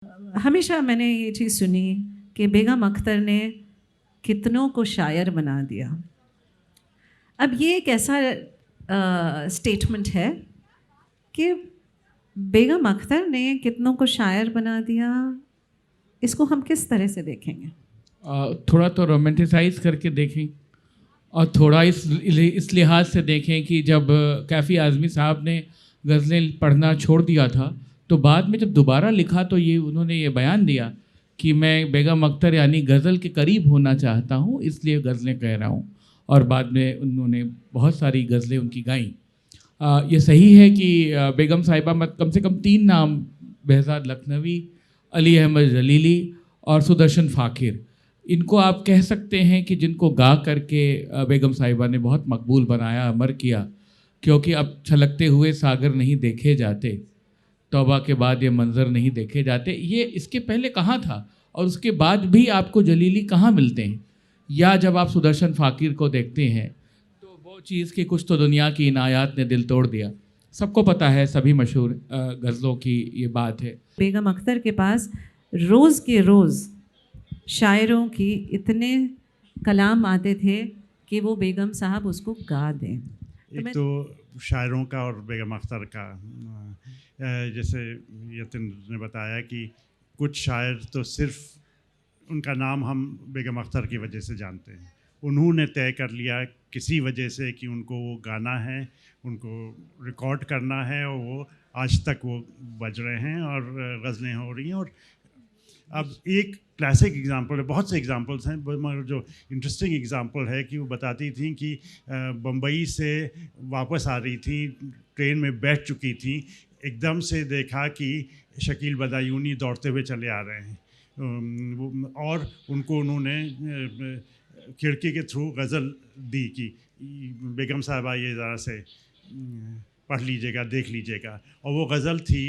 हमेशा मैंने ये चीज़ सुनी कि बेगम अख्तर ने कितनों को शायर बना दिया। अब ये एक ऐसा स्टेटमेंट है कि बेगम अख्तर ने कितनों को शायर बना दिया, इसको हम किस तरह से देखेंगे? थोड़ा तो रोमांटिसाइज करके देखें और थोड़ा इस लिहाज से देखें कि जब कैफ़ी आज़मी साहब ने गज़लें पढ़ना छोड़ दिया था तो बाद में जब दोबारा लिखा तो उन्होंने ये बयान दिया कि मैं बेगम अख्तर यानी गज़ल के करीब होना चाहता हूँ, इसलिए गज़लें कह रहा हूँ। और बाद में उन्होंने बहुत सारी गज़लें उनकी गाईं। ये सही है कि बेगम साहिबा मत कम से कम 3 नाम, बेहज़ाद लखनवी, अली अहमद जलीली और सुदर्शन फ़ाकिर, इनको आप कह सकते हैं कि जिनको गा करके बेगम साहिबा ने बहुत मकबूल बनाया, अमर किया। क्योंकि अब छलकते हुए सागर नहीं देखे जाते, तौबा के बाद ये मंज़र नहीं देखे जाते, ये इसके पहले कहाँ था? और उसके बाद भी आपको जलीली कहाँ मिलते हैं? या जब आप सुदर्शन फ़ाकिर को देखते हैं तो वो चीज़ कि कुछ तो दुनिया की इनायात ने दिल तोड़ दिया। सबको पता है, सभी मशहूर गज़लों की ये बात है। बेगम अख्तर के पास रोज़ के रोज़ शायरों की इतने कलाम आते थे कि वो बेगम साहब उसको गा दें। एक तो शायरों का और बेगम अख्तर का, जैसे यतिन ने बताया कि कुछ शायर तो सिर्फ उनका नाम हम बेगम अख्तर की वजह से जानते हैं। उन्होंने तय कर लिया किसी वजह से कि उनको वो गाना है, उनको रिकॉर्ड करना है, और वो आज तक वो बज रहे हैं और गज़लें हो रही हैं। और अब एक क्लासिक एग्जांपल है, बहुत से एग्जांपल्स हैं, मगर जो इंटरेस्टिंग एग्जांपल है कि वो बताती थी कि बम्बई से वापस आ रही थी, ट्रेन में बैठ चुकी थी, एकदम से देखा कि शकील बदायूनी दौड़ते हुए चले आ रहे हैं, और उनको उन्होंने खिड़की के थ्रू गज़ल दी कि बेगम साहबा ये ज़रा से पढ़ लीजिएगा, देख लीजिएगा। और वो गज़ल थी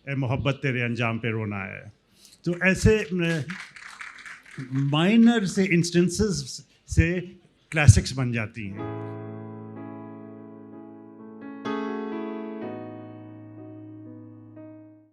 ए मोहब्बत तेरे अंजाम पे रोना आया। तो ऐसे माइनर से इंस्टेंसेस से क्लासिक्स बन जाती हैं।